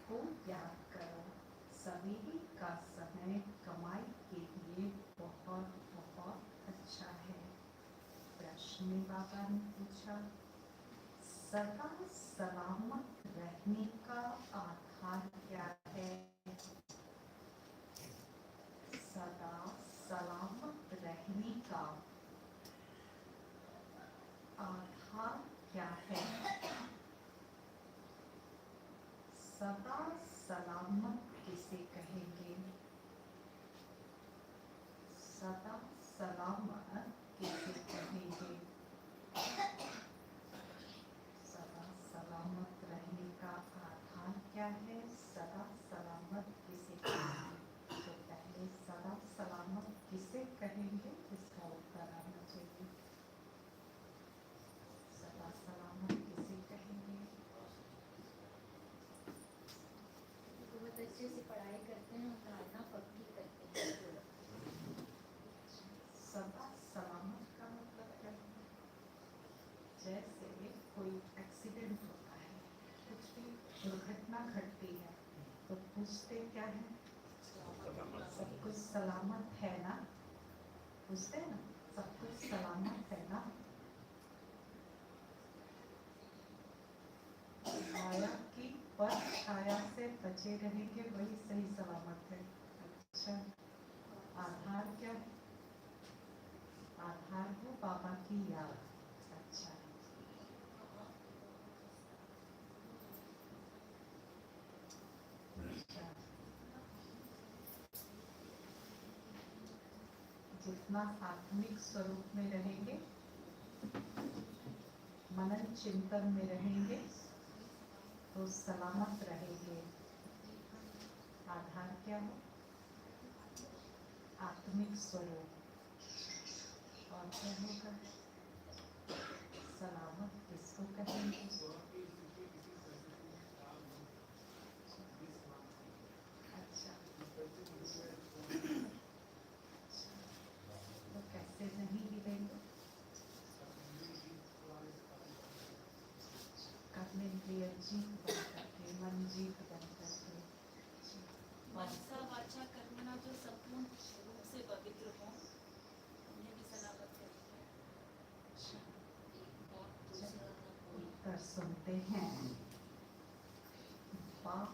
को याद करो। सवेरे का समय कमाई के लिए बहुत बहुत अच्छा है। प्रश्न में बाबा ने पूछा, सदा सलामत रहने का आधार क्या है? सदा सलामत रहने का आधार क्या है? सदा सलामत किसे कहेंगे? सदा सलामत किसे कहेंगे? सदा सलामत रहने का आधार क्या है? सदा सलामत किसे कहेंगे? तो पहले सदा सलामत किसे कहेंगे इसका उत्तर आना चाहिए। सदा सलामत किसे कहेंगे? बहुत अच्छे से पढ़ाई करते हैं और धारणा पक्की करते हैं। सदा सलामत का मतलब क्या है? जैसे कोई एक्सीडेंट होता है, कुछ भी दुर्घटना घटती है, तो पूछते क्या है? सब कुछ सलामत है ना? पूछते हैं ना, सब कुछ सलामत है ना? छाया की पर छाया से बचे रहेंगे, वही सही सलामत है। अच्छा, आधार क्या है? आधार है बाबा की याद। अच्छा, अच्छा। जितना आत्मिक स्वरूप में रहेंगे, मनन चिंतन में रहेंगे, तो सलामत रहेंगे। आधार क्या है? आत्मिक स्वरूप। और क्या होगा? सलामत किसको कहेंगे? अच्छा, तो कैसे नहीं गिरेंगे? कर्मेंद्रिय जीत बन करके, मन जीत बन करके। मनसा वाचा कर्मणा जो संपूर्ण रूप से पवित्र हो, उन्हें भी सलामत करेंगे। उत्तर सुनते हैं। बाप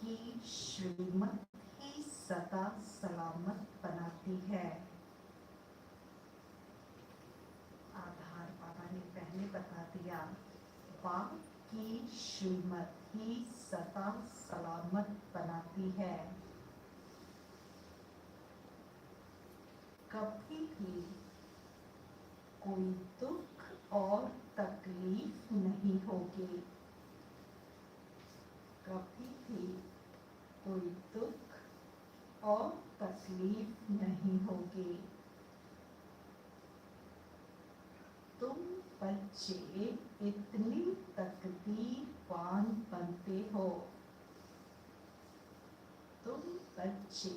की श्रीमत ही सदा सलामत बनाती है। आधार बाबा ने पहले बता दिया, बाप की श्रीमत ही सदा सलामत बनाती है। कभी भी कोई दुख और तकलीफ नहीं होगी। कभी भी कोई दुख और तकलीफ नहीं होगी। तुम बच्चे इतनी तकदीरवान बनते हो। तुम बच्चे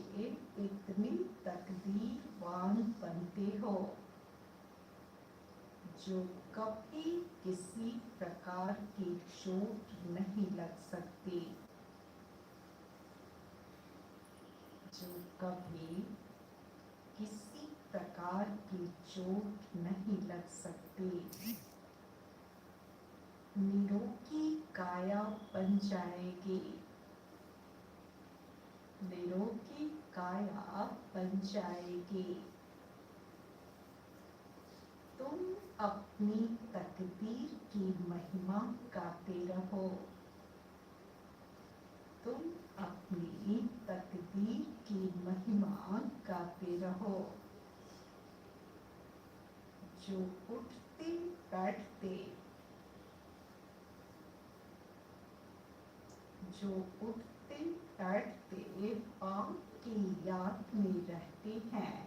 इतनी तकदीरवान बनते हो, जो कभी किसी प्रकार की चोट नहीं लग सकती। जो कभी किसी प्रकार की चोट नहीं लग सकती। निरोगी काया बन जाएगी। निरोगी काया बन जाएगी। तुम अपनी तकदीर की महिमा गाते रहो। तुम अपनी तकदीर की महिमा गाते रहो। जो उठते बैठते, जो उठते बैठते बाप की याद में रहते हैं,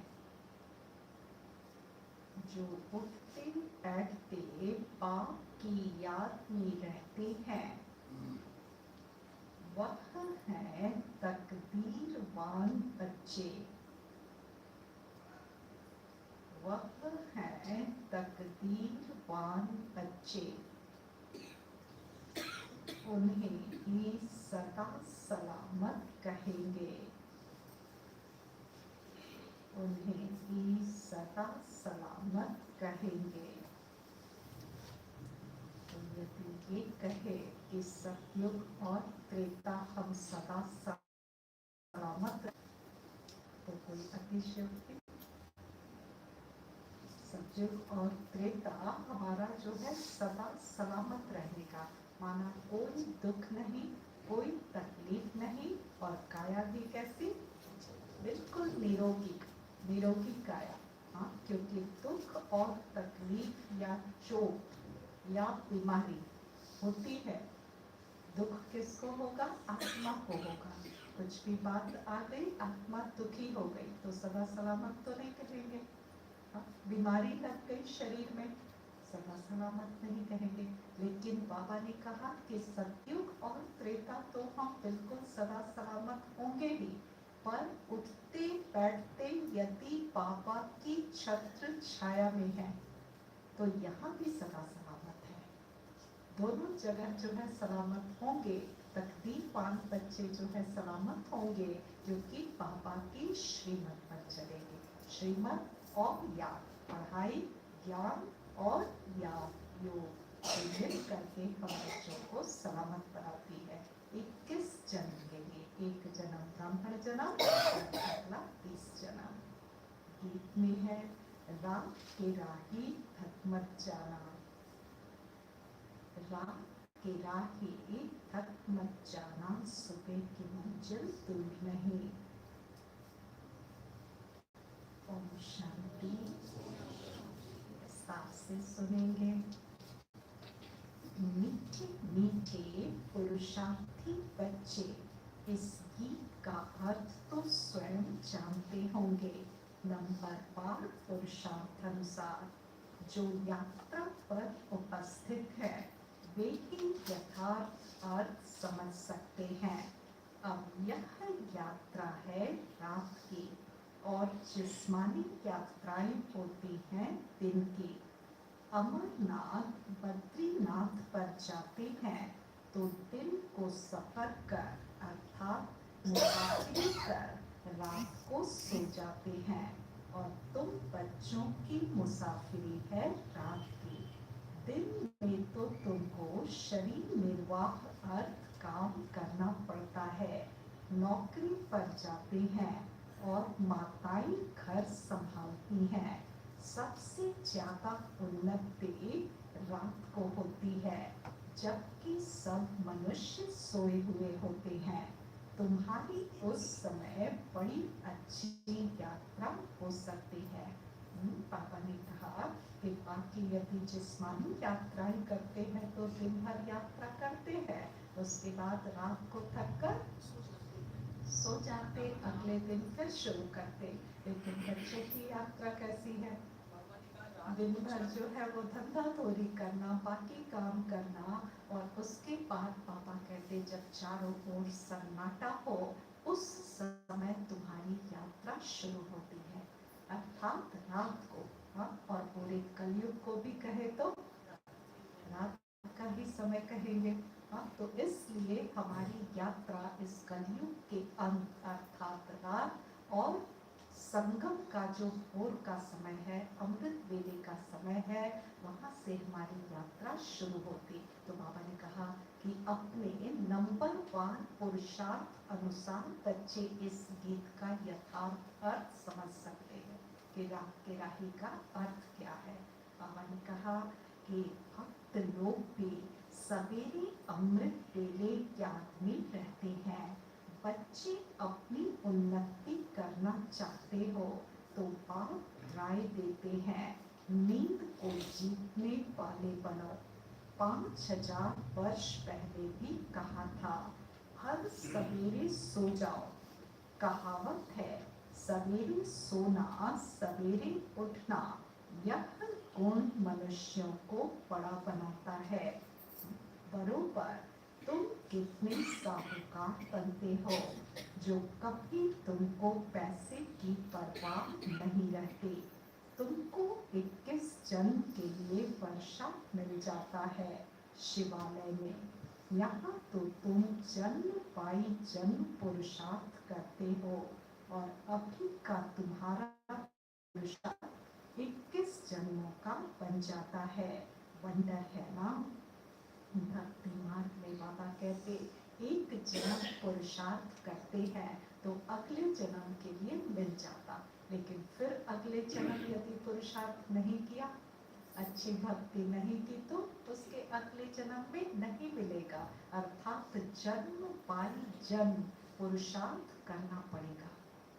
जो उठते बैठते बाप की याद में रहते हैं, वह है तकदीरवान बच्चे। वह है तकदीरवान बच्चे। उन्हें ही सदा सलामत कहेंगे, उन्हें ही सदा सलामत कहेंगे। तो यदि ये कहे कि सतयुग और त्रेता हम सदा सलामत, तो कोई अतिशयोक्ति। सतयुग और त्रेता हमारा जो है सदा सलामत रहेगा, माना कोई दुख नहीं, कोई तकलीफ नहीं, और काया भी कैसी, बिल्कुल निरोगी, निरोगी काया। हाँ, क्योंकि दुख और तकलीफ या चोट या बीमारी होती है, दुख किसको होगा, आत्मा को होगा। कुछ भी बात आ गई, आत्मा दुखी हो गई, तो सदा सलामत तो नहीं कहेंगे। हाँ, बीमारी लग गई शरीर में, सदा सलामत नहीं कहेंगे। लेकिन बाबा ने कहा कि सतयुग और त्रेता तो हम बिल्कुल सदा सलामत होंगे ही, पर उठते बैठते यदि बाबा की छत्र छाया में है, तो यहाँ भी सदा सलामत है। दोनों जगह जो है सलामत होंगे। तकदीरवान बच्चे जो है सलामत होंगे, क्योंकि बाबा की श्रीमत पर चलेंगे। श्रीमत और याद, पढ़ाई, ज्ञान और याद, योग मिल करके हम बच्चों को सलामत बनाती है। 21 जन्म के लिए, एक जन्म ब्राह्मण जन्म और अगला 30 जन्म। गीत में है राम के राही थक मत जाना, राम के राही थक मत जाना, सुबह की मंजिल दूर नहीं। ओम शांति। विस्तार से सुनेंगे। मीठे मीठे पुरुषार्थी बच्चे इस गीत का अर्थ तो स्वयं जानते होंगे। नंबर 12 पुरुषार्थ अनुसार जो यात्रा पर उपस्थित है, वे ही यथार्थ अर्थ समझ सकते हैं। अब यह यात्रा है रात की, और जिस्मानी यात्राएं होती हैं दिन की। अमरनाथ, बद्रीनाथ पर जाते हैं तो दिन को सफर कर अर्थात मुसाफिरी कर रात को सो जाते हैं, और तुम बच्चों की मुसाफिरी है रात की। दिन में तो तुमको शरीर निर्वाह अर्थ काम करना पड़ता है, नौकरी पर जाते हैं और माताएं घर संभालती हैं। सबसे ज्यादा उन्नति रात को होती है, जबकि सब मनुष्य सोए हुए होते हैं। तुम्हारी उस समय बड़ी अच्छी यात्रा हो सकती है। पापा ने कहा कि बाकी यदि जिस्मानी यात्राएं करते हैं तो दिन भर यात्रा करते हैं, उसके बाद रात को थक कर सो जाते, अगले दिन फिर शुरू करते। लेकिन बच्चे की यात्रा कैसी है, दिन भर जो है वो धंधा थोड़ी करना, बाकी काम करना, और उसके बाद पापा कहते जब चारों ओर सन्नाटा हो, उस समय तुम्हारी यात्रा शुरू होती है, अर्थात रात को। हाँ, और पूरे कलयुग को भी कहे तो रात का ही समय कहेंगे। हाँ, तो इसलिए हमारी यात्रा इस कलयुग के अंत अर्थात रात और संगम का जो भोर का समय है, अमृत वेले का समय है, वहाँ से हमारी यात्रा शुरू होती। तो बाबा ने कहा कि अपने नंबर 1 पुरुषार्थ अनुसार बच्चे इस गीत का यथार्थ अर्थ समझ सकते हैं कि रात के राही का अर्थ क्या है। बाबा ने कहा कि भक्त लोग भी सवेरे अमृत वेले याद में रहते हैं। बच्चे अपनी उन्नति करना चाहते हो तो बाप राय देते हैं, नींद को जीतने वाले बनो। 5000 वर्ष पहले भी कहा था, हर सवेरे सो जाओ। कहावत है, सवेरे सोना सवेरे उठना, यह गुण मनुष्यों को बड़ा बनाता है। बरोबर तुम कितने साहूकार बनते हो जो कभी तुमको पैसे की परवाह नहीं रहती। तुमको 21 जन्म के लिए वर्षा मिल जाता है शिवालय में, यहाँ तो तुम जन्म पाई जन्म पुरुषार्थ करते हो और अभी का तुम्हारा पुरुषार्थ 21 जन्मों का बन जाता है। वंडर है ना। भक्ति मार्ग में बाबा कहते एक जन्म पुरुषार्थ करते हैं तो अगले जन्म के लिए मिल जाता, लेकिन फिर अगले जन्म यदि पुरुषार्थ नहीं किया, अच्छी भक्ति नहीं की, तो उसके अगले जन्म में नहीं मिलेगा। अर्थात जन्म पाई जन्म पुरुषार्थ करना पड़ेगा,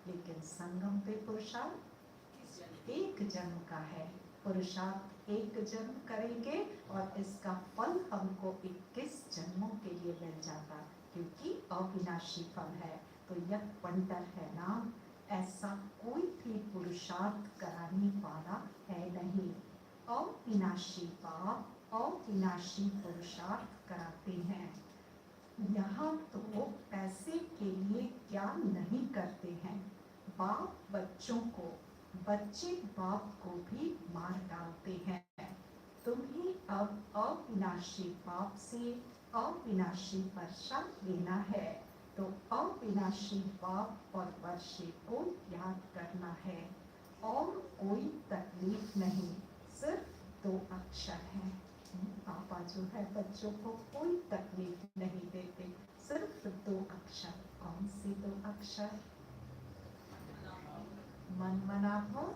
लेकिन संगम पे पुरुषार्थ एक जन्म का है। पुरुषार्थ एक जन्म करेंगे और इसका फल हमको 21 जन्मों के लिए मिल जाता, क्योंकि अविनाशी फल है। तो यह वंडर है ना। ऐसा कोई भी पुरुषार्थ कराने वाला है नहीं। अविनाशी पाप अविनाशी पुरुषार्थ कराते हैं। यहाँ तो पैसे के लिए क्या नहीं करते हैं। बाप बच्चों को, बच्चे बाप को भी मार डालते हैं। तुम्हें अब अविनाशी पाप से अविनाशी वर्षा लेना है, तो अविनाशी पाप और वर्षे को याद करना है। और कोई तकलीफ नहीं, सिर्फ 2 अक्षर हैं। पापा जो है बच्चों को कोई तकलीफ नहीं देते, सिर्फ 2 अक्षर। कौन से 2 अक्षर? मन मना भव,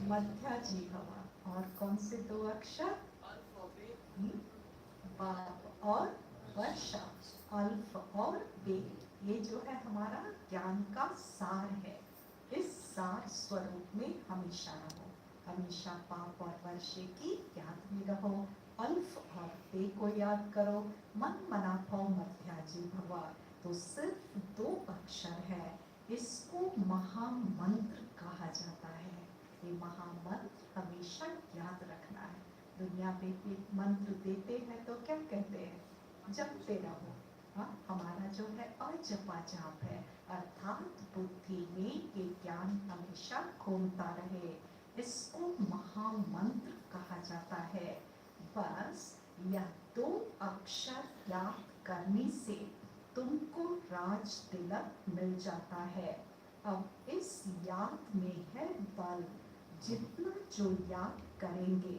मध्या जी भव। और कौन से 2 अक्षर? बाप और वर्षा, अल्फ और बेग। ये जो है हमारा ज्ञान का सार है। इस सार स्वरूप में हमेशा रहो, हमेशा पाप और वर्षे की याद में रहो। अल्फ और बे को याद करो। मन मना भव मध्या जी भवा, तो सिर्फ 2 अक्षर है। इसको महामंत्र कहा जाता है। ये महामंत्र हमेशा याद रखना है। दुनिया में भी मंत्र देते हैं तो क्या कहते हैं? जपते रहो। हाँ, हमारा जो है अजपा जाप है, अर्थात बुद्धि में ये ज्ञान हमेशा घूमता रहे। इसको महामंत्र कहा जाता है। बस यह 2 अक्षर याद करने से तुमको राज तिलक मिल जाता है। अब इस याद में है बल। जितना जो याद करेंगे,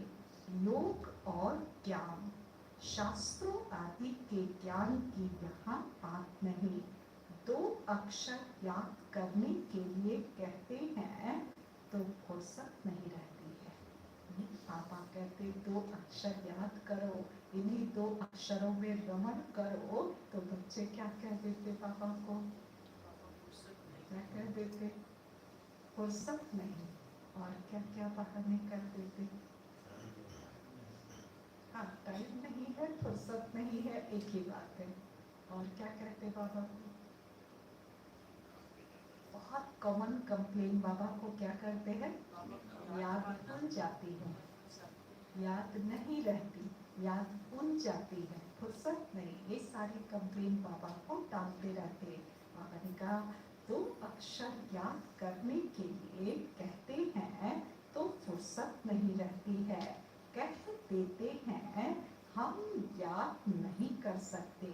योग और ज्ञान, शास्त्रों आदि के ज्ञान की यहाँ बात नहीं। 2 अक्षर याद करने के लिए कहते हैं तो फुर्सत नहीं रहती है। पापा कहते 2 अक्षर याद करो, इन्हीं 2 अक्षरों में रमण करो, तो बच्चे क्या कह देते पापा को? क्या कह देते? फुर्सत नहीं। और क्या क्या बहाने कर देते? हाँ, टाइम नहीं है, फुर्सत नहीं है, एक ही बात है। और क्या कहते बाबा को? बहुत कॉमन कंप्लेन बाबा को क्या करते हैं? याद भूल जाती है, याद नहीं रहती, याद भूल जाती है, फुर्सत नहीं। ये सारी कंप्लेन बाबा को डालते रहते। बाबा ने कहा 2 अक्षर याद करने के लिए कहते हैं तो फुर्सत नहीं रहती है। कह देते हैं हम याद नहीं कर सकते,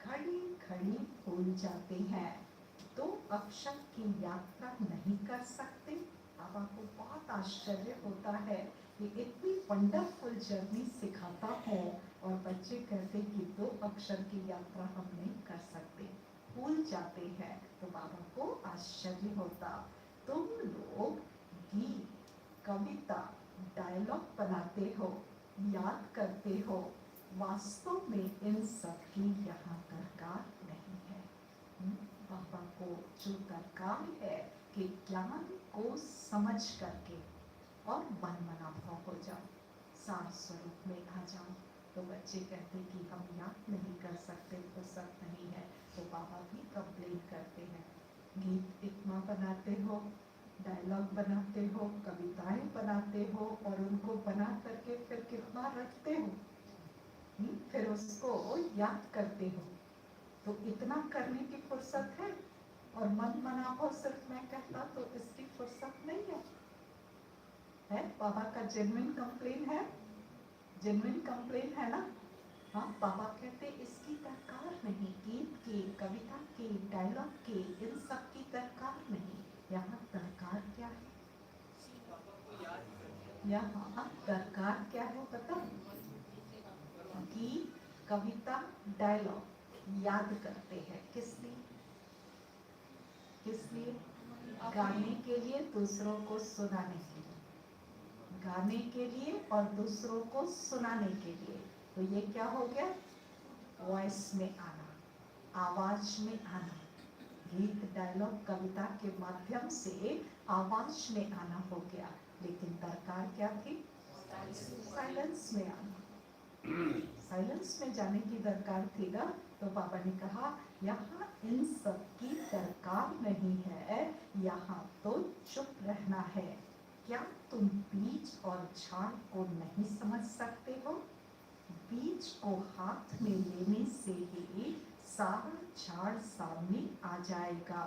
घड़ी घड़ी भूल जाते हैं। 2 अक्षर की यात्रा नहीं कर सकते। बाबा को बहुत आश्चर्य होता है कि इतनी वंडरफुल जर्नी सिखाता है और बच्चे कहते कि 2 अक्षर की यात्रा हम नहीं कर सकते, भूल जाते हैं। तो बाबा को आश्चर्य होता। तुम लोग गीत, कविता, डायलॉग बनाते हो, याद करते हो, वास्तव में इन सब की यहाँ दरकार नहीं है। बाबा को जो दरकार है कि ज्ञान को समझ करके और मन मना भाव हो जाओ, सार स्वरूप में आ जाओ। तो बच्चे कहते कि हम याद नहीं कर सकते, फुर्सत नहीं है। तो बाबा भी कंप्लेन करते हैं, गीत इतना बनाते हो, डायलॉग बनाते हो, कविताएं बनाते हो और उनको बना करके फिर कितना रखते हो, फिर उसको याद करते हो। तो इतना करने की फुर्सत है? और मन मना हो सिर्फ मैं कहता तो इसकी फुर्सत नहीं है। बाबा का जेन्युइन कंप्लेन है, जेन्युइन कंप्लेन है ना। हाँ, बाबा कहते इसकी दरकार नहीं, गीत की, कविता की, डायलॉग की, इन सब की दरकार नहीं। यहाँ दरकार क्या है? यहाँ दरकार क्या है पता? गीत, कविता, डायलॉग याद करते हैं किस लिए? किस लिए? गाने के लिए, दूसरों को सुनाने के लिए। गाने के लिए और दूसरों को सुनाने के लिए। तो ये क्या हो गया? वॉइस में आना, आवाज में आना। गीत, डायलॉग, कविता के माध्यम से आवाज में आना हो गया। लेकिन दरकार क्या थी? साइलेंस में आना। साइलेंस में जाने की दरकार थी ना। तो बाबा ने कहा यहाँ इन सब की दरकार नहीं है, यहाँ तो चुप रहना है। क्या तुम बीज और झाड़ को नहीं समझ सकते हो? बीज को हाथ में लेने से ही सारा झाड़ सामने आ जाएगा।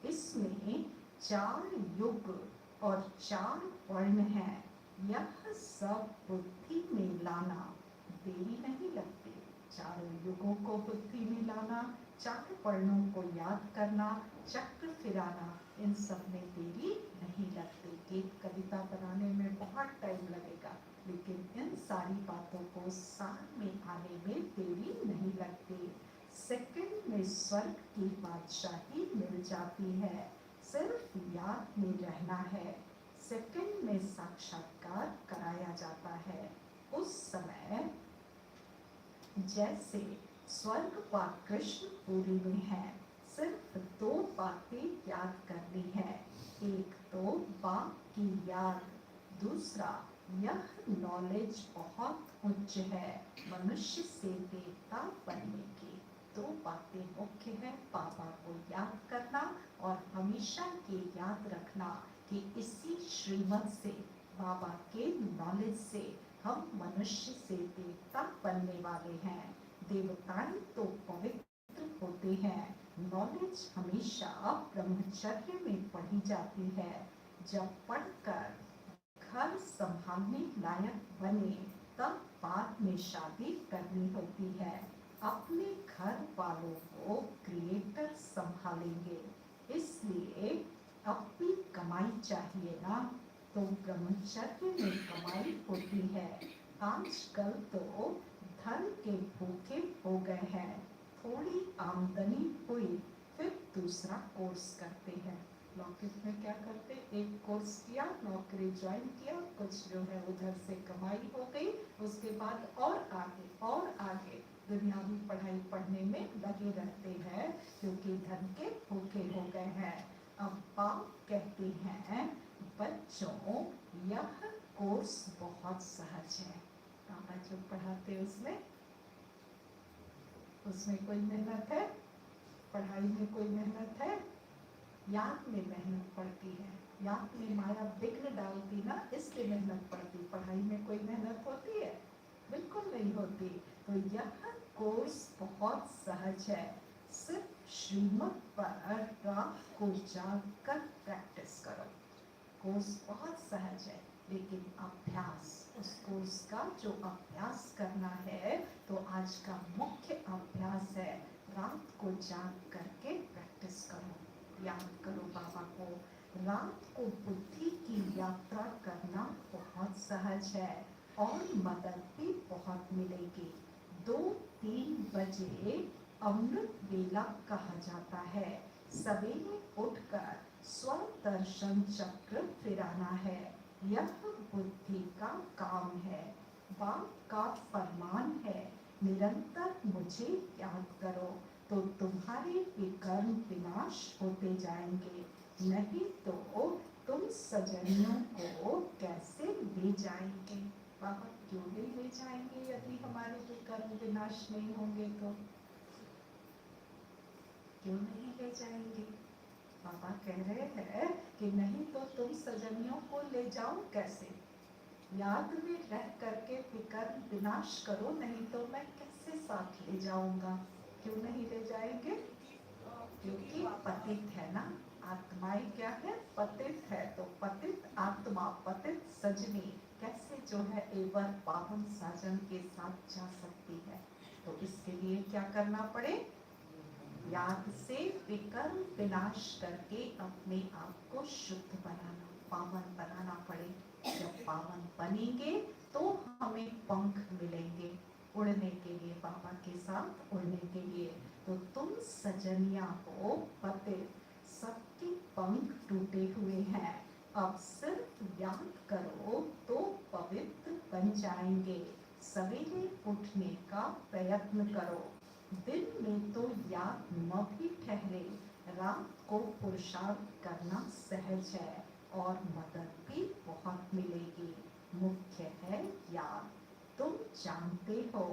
इसमें 4 युग और 4 वर्ण है। यह सब बुद्धि में लाना देरी नहीं लगती। 4 युगों को बुद्धि में लाना, 4 वर्णों को याद करना, चक्र फिराना, इन सब में देरी नहीं लगती। गीत, कविता बनाने में बहुत टाइम लगेगा, लेकिन इन सारी बातों को सार में आने में देरी नहीं लगती। सेकंड में स्वर्ग की बादशाही मिल जाती है। सिर्फ याद में रहना है। सेकंड में साक्षात्कार कराया जाता है। उस समय जैसे स्वर्ग व कृष्ण पूरी में है, सिर्फ 2 बातें याद करनी है। एक तो बाप की याद, दूसरा यह नॉलेज बहुत उच्च है, मनुष्य से देवता बनने की। 2 बातें मुख्य है, बाबा को याद करना और हमेशा ये याद रखना कि इसी श्रीमत से, बाबा के नॉलेज से हम मनुष्य से देवता बनने वाले हैं। देवताएं तो पवित्र होते हैं। नॉलेज हमेशा ब्रह्मचर्य में पढ़ी जाती है। जब पढ़कर घर संभालने लायक बने, तब बाद में शादी करनी होती है। अपने घर वालों को क्रिएटर संभालेंगे, इसलिए अपनी कमाई चाहिए ना। तो ब्रह्मचर्य में कमाई होती है। आजकल तो धन के भूखे हो गए हैं। थोड़ी आमदनी हुई, फिर दूसरा कोर्स करते हैं। लौकिक में क्या करते? एक कोर्स किया, नौकरी ज्वाइन किया, कुछ जो है उधर से कमाई हो गई, उसके बाद और आगे दुनियावी पढ़ाई पढ़ने में लगे रहते हैं, क्योंकि धन के भूखे हो गए हैं। अब बाप कहते हैं बच्चों, यह कोर्स बहुत सहज है। पापा जो पढ़ाते उसमें कोई मेहनत है? पढ़ाई में कोई मेहनत है? याद में मेहनत पड़ती है। याद में माया विघ्न डालती ना, इसलिए मेहनत पड़ती। पढ़ाई में कोई मेहनत होती है? बिल्कुल नहीं होती। तो यह कोर्स बहुत सहज है। सिर्फ श्रीमत पर रात को जागकर प्रैक्टिस करो। कोर्स बहुत सहज है, लेकिन अभ्यास, उस कोर्स का जो अभ्यास करना है, तो आज का मुख्य अभ्यास है रात को जाग करके प्रैक्टिस करो, याद करो बाबा को। रात को बुद्धि की यात्रा करना बहुत सहज है और मदद भी बहुत मिलेगी। 2-3 बजे अमृत वेला कहा जाता है। सवेरे उठकर स्वदर्शन चक्र फिराना है। यह बुद्धि का काम है। बाप का फरमान है, निरंतर मुझे याद करो, तो तुम्हारे विकर्म विनाश होते जाएंगे। नहीं तो तुम सजनियों को कैसे ले जाएंगे? बाबा क्यों नहीं ले जाएंगे यदि हमारे विकर्म विनाश नहीं होंगे तो? क्यों नहीं ले जाएंगे? बाबा कह रहे हैं कि नहीं तो तुम सजनियों को ले जाओ कैसे? याद में रह करके विकर्म विनाश करो, नहीं तो मैं कैसे साथ ले जाऊंगा? क्यों नहीं ले जाएंगे? क्योंकि पतित है ना, आत्माएं क्या है? पतित है। तो पतित आत्मा, पतित सजनी कैसे जो है एवर पावन साजन के साथ जा सकती है? क्या करना पड़े? याद से विकर्म विनाश करके अपने आप को शुद्ध बनाना, पावन बनाना पड़े। जब पावन बनेंगे तो हमें पंख मिलेंगे उड़ने के लिए, बाबा के साथ उड़ने के लिए। तो तुम सजनिया हो पतित, सबके पंख टूटे हुए हैं, अब सिर्फ याद करो तो पवित्र बन जाएंगे। सवेरे उठने का प्रयत्न करो, दिन में तो याद न भी ठहरे, रात को पुरुषार्थ करना सहज है और मदद भी बहुत मिलेगी। मुख्य है याद। तुम जानते हो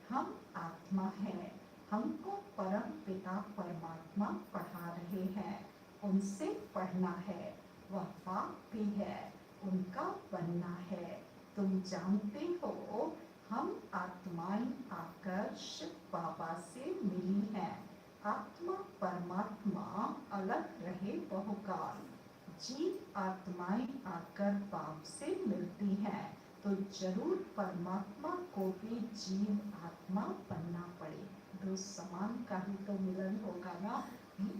हम आत्मा हैं, हमको परम पिता परमात्मा पढ़ा रहे हैं, उनसे पढ़ना है, वह बाप भी है, उनका बनना है। तुम जानते हो हम आत्माएं आकर शिव बाबा से मिली हैं। आत्मा परमात्मा अलग रहे बहुकाल, जीव आत्माएं आकर बाप से मिलती हैं, तो जरूर परमात्मा को भी जीव आत्मा बनना पड़े। दो समान का ही तो मिलन होगा ना।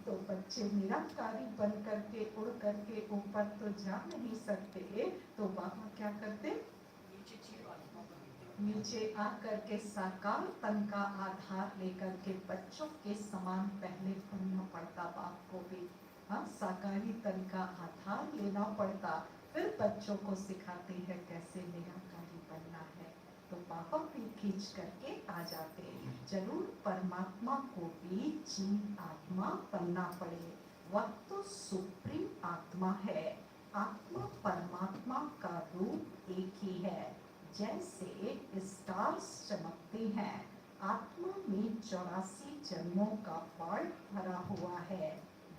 तो बच्चे निरंकारी बन करके उड़ करके ऊपर तो जा नहीं सकते, तो बाबा क्या करते? नीचे आकर के साकार तन का आधार लेकर के बच्चों के समान पहले बनना पड़ता बाप को भी। हाँ, साकारी तन का आधार लेना पड़ता, फिर बच्चों को सिखाते हैं कैसे निराकारी बनना है। तो बाबा भी खींच करके आ जाते। जरूर परमात्मा को भी जीव आत्मा बनना पड़े। वह तो सुप्रीम आत्मा है। आत्मा परमात्मा का रूप एक ही है। जैसे स्टार्स चमकते हैं, आत्मा में 84 जन्मों का पार्ट भरा हुआ है।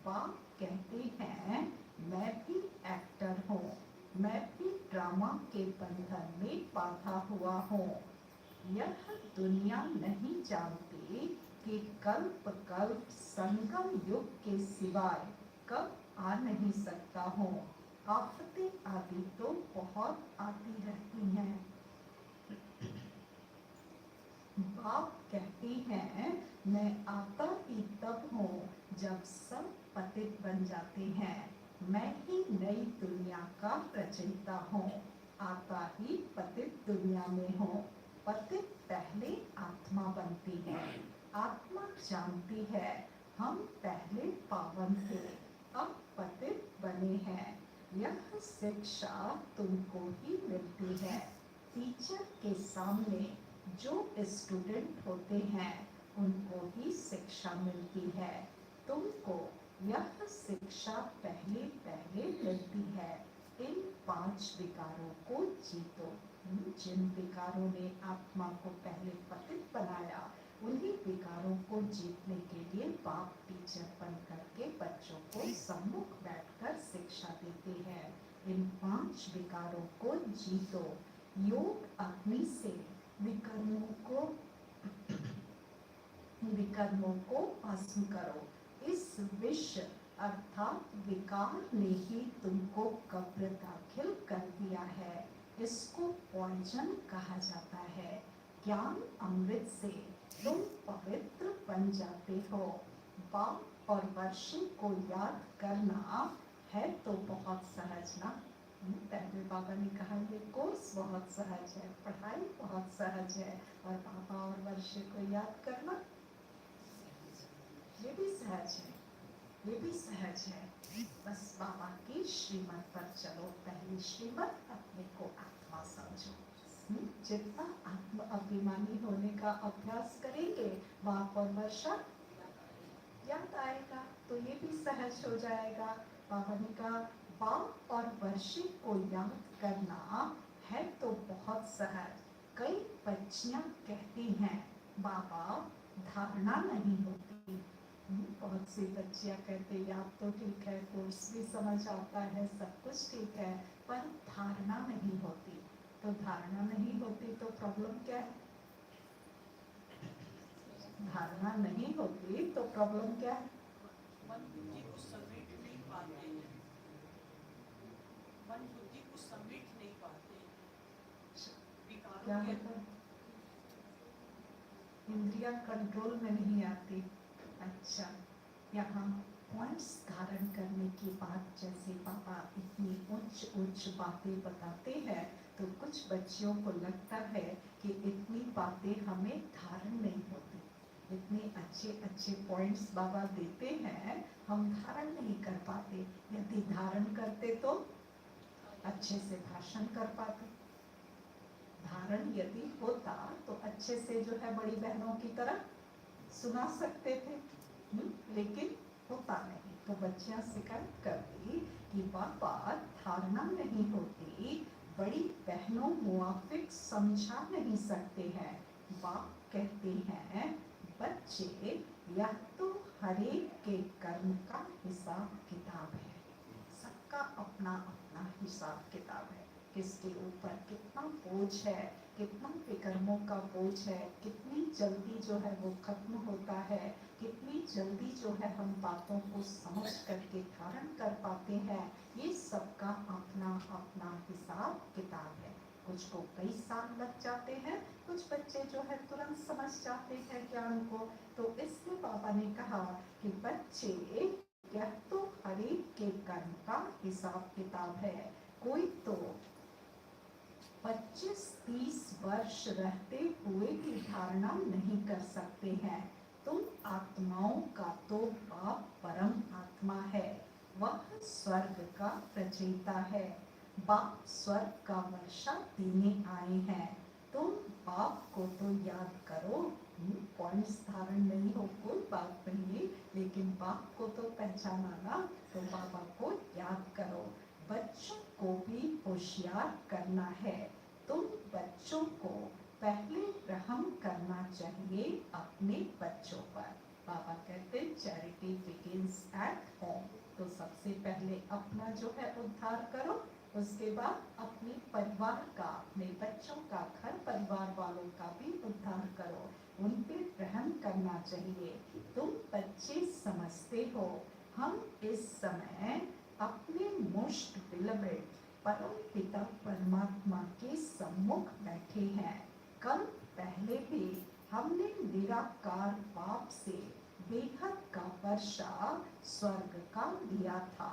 बाप कहते हैं मैं भी एक्टर हूँ, मैं भी ड्रामा के बंधन में बांधा हुआ हूँ। यह दुनिया नहीं जानती कि कल्प कल्प संगम युग के सिवाय कब आ नहीं सकता हूँ। आफतें आदि तो बहुत आती रहती हैं। बाप कहते हैं मैं आता ही तब हूँ जब सब पतित बन जाते हैं। मैं ही नई दुनिया का रचयिता हूँ, आता ही पतित दुनिया में हूँ। पतित पहले आत्मा बनती है। आत्मा जानती है हम पहले पावन थे, अब पतित बने हैं। यह शिक्षा तुमको ही मिलती है। टीचर के सामने जो स्टूडेंट होते हैं उनको ही शिक्षा मिलती है। तुमको यह शिक्षा पहले पहले मिलती है। इन 5 विकारों को जीतो। जिन विकारों ने आत्मा को पहले पतित बनाया, उन्हीं विकारों को जीतने के लिए बाप टीचर बन करके बच्चों को सम्मुख बैठकर शिक्षा देते हैं। इन 5 विकारों को जीतो। योग अग्नि से विकर्मों को भस्म करो। इस विष अर्थात विकार ने ही तुमको कब्र दाखिल कर दिया है। इसको पॉइजन कहा जाता है। ज्ञान अमृत से तुम पवित्र बन जाते हो। बाप और वर्षी को याद करना है तो बहुत सहज ना। पहले बाबा ने कहा ये कोर्स बहुत सहज है, पढ़ाई बहुत सहज है, और बाबा और वर्षी को याद करना ये भी सहज है, ये भी सहज है। बस बाबा की श्रीमत पर चलो। पहली श्रीमत अपने को आत्मा समझो। जितना आत्म अभिमानी होने का अभ्यास करेंगे, बाप और वर्षा याद आएगा, तो ये भी सहज हो जाएगा। बाबा ने कहा बाप और वर्षी को याद करना है तो बहुत सहज। कई बच्चियां कहती हैं बाबा धारणा नहीं होती। बहुत सी बच्चियां कहते याद तो ठीक है, कोर्स भी समझ आता है, सब कुछ ठीक है, पर धारणा नहीं होती। तो धारणा नहीं होती तो प्रॉब्लम क्या है? धारणा नहीं होती तो प्रॉब्लम क्या है? मन बुद्धि को समेट नहीं पाते हैं। मन बुद्धि को समेट नहीं पाते। क्या होता है? इंद्रियां कंट्रोल में नहीं आती। अच्छा, यहाँ पॉइंट्स धारण करने की बात, जैसे पापा इतनी उच्च उच्च बातें बताते हैं तो कुछ बच्चियों को लगता है कि इतनी बातें हमें धारण नहीं होती। इतने अच्छे अच्छे पॉइंट्स बाबा देते हैं, हम धारण नहीं कर पाते। यदि धारण करते तो अच्छे से भाषण कर पाते। धारण यदि होता तो अच्छे से जो है बड़ी बहनों की तरह सुना सकते थे, लेकिन होता नहीं। तो बच्चियां शिकायत करती कि पापा धारणा नहीं होती, बड़ी बहनों मुआफिक समझा नहीं सकते हैं। बाप कहते हैं बच्चे, यह तो हरेक के कर्म का हिसाब किताब है। सबका अपना अपना हिसाब किताब है। किसके ऊपर कितना बोझ है, कितना विकर्मों का बोझ है, कितनी जल्दी जो है वो खत्म होता है, कितनी जल्दी जो है हम बातों को समझ करके धारण कर पाते हैं, ये सबका अपना अपना हिसाब किताब है। कुछ को कई साल लग जाते हैं, कुछ बच्चे जो है तुरंत समझ जाते हैं ज्ञान को। तो इसलिए बाबा ने कहा कि बच्चे, यह तो हरेक के कर्म का हिसाब किताब है। कोई तो 25-30 वर्ष रहते हुए की धारणा नहीं कर सकते हैं। तुम आत्माओं का तो बाप परम आत्मा है, वह स्वर्ग का रचयिता है। बाप स्वर्ग का वर्षा देने आए हैं। तुम बाप को तो याद करो। पॉइंट्स धारण नहीं हो कोई बात नहीं, लेकिन बाप को तो पहचाना ना, तो बाबा को याद करो। बच्चों को भी होशियार करना है। तुम बच्चों को पहले रहम करना चाहिए अपने बच्चों पर। बाबा कहते चैरिटी बिगिंस एट होम। तो सबसे पहले अपना जो है उद्धार करो, उसके बाद अपने परिवार का, अपने बच्चों का, घर परिवार वालों का भी उद्धार करो। उन पे रहम करना चाहिए। तुम बच्चे समझते हो हम इस समय अपने मोस्ट बिलवेड परम पिता परमात्मा के सम्मुख बैठे हैं। कल पहले भी हमने निराकार बाप से बेहद का वर्षा स्वर्ग का लिया था।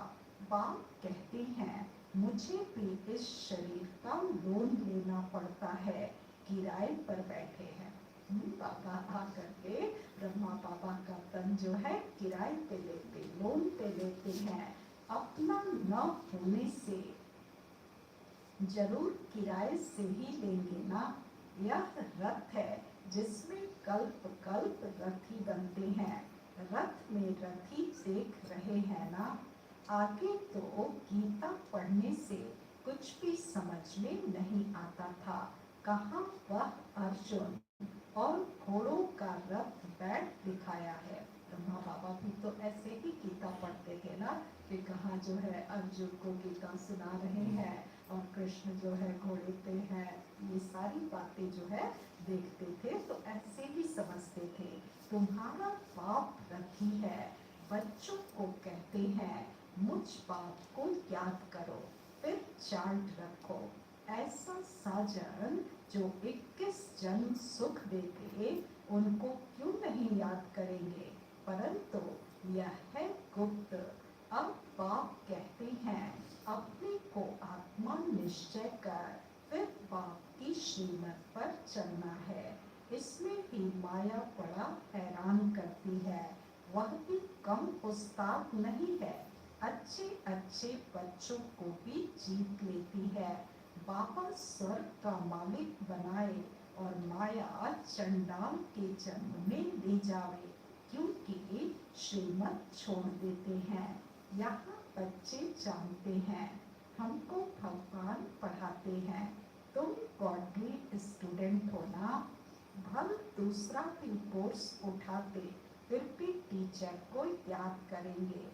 बाप कहते हैं मुझे भी इस शरीर का लोन लेना पड़ता है, किराए पर बैठे हैं। बाबा आकर के ब्रह्मा बाबा का तन जो है किराए पे लेते, लोन पे लेते हैं। अपना न होने से जरूर किराए से ही लेंगे ना। यह रथ है जिसमें कल्प कल्प रथी बनते हैं। रथ में रथी देख रहे हैं ना। आगे तो गीता पढ़ने से कुछ भी समझ में नहीं आता था। कहाँ वह अर्जुन और घोड़ों का रथ बैठ दिखाया है। ब्रह्मा बाबा भी तो ऐसे ही गीता पढ़ते थे ना, कि कहाँ जो है अर्जुन को गीता सुना रहे हैं और कृष्ण जो है घोड़े पे है। ये सारी बातें जो है देखते थे तो ऐसे ही समझते थे। तुम्हारा बाप रथी है। बच्चों को कहते हैं मुझ बाप को याद करो, फिर चार्ट रखो। ऐसा साजन जो 21 जन्म सुख देते, उनको क्यों नहीं याद करेंगे। परंतु यह है गुप्त। अब बाप कहते हैं अपने को आत्मा निश्चय कर, फिर बाप की श्रीमत पर चलना है। इसमें ही माया बड़ा हैरान करती है। वह भी कम उस्ताद नहीं है, अच्छे अच्छे बच्चों को भी जीत लेती है। बाबा स्वर्ग का मालिक बनाए और माया चंडाल के जन्म में ले जावे, क्योंकि श्रीमत छोड़ देते हैं। यहाँ बच्चे जानते हैं हमको भगवान पढ़ाते हैं। तुम गॉडली स्टूडेंट हो ना। भल दूसरा भी कोर्स उठाते, फिर भी टीचर को याद करेंगे।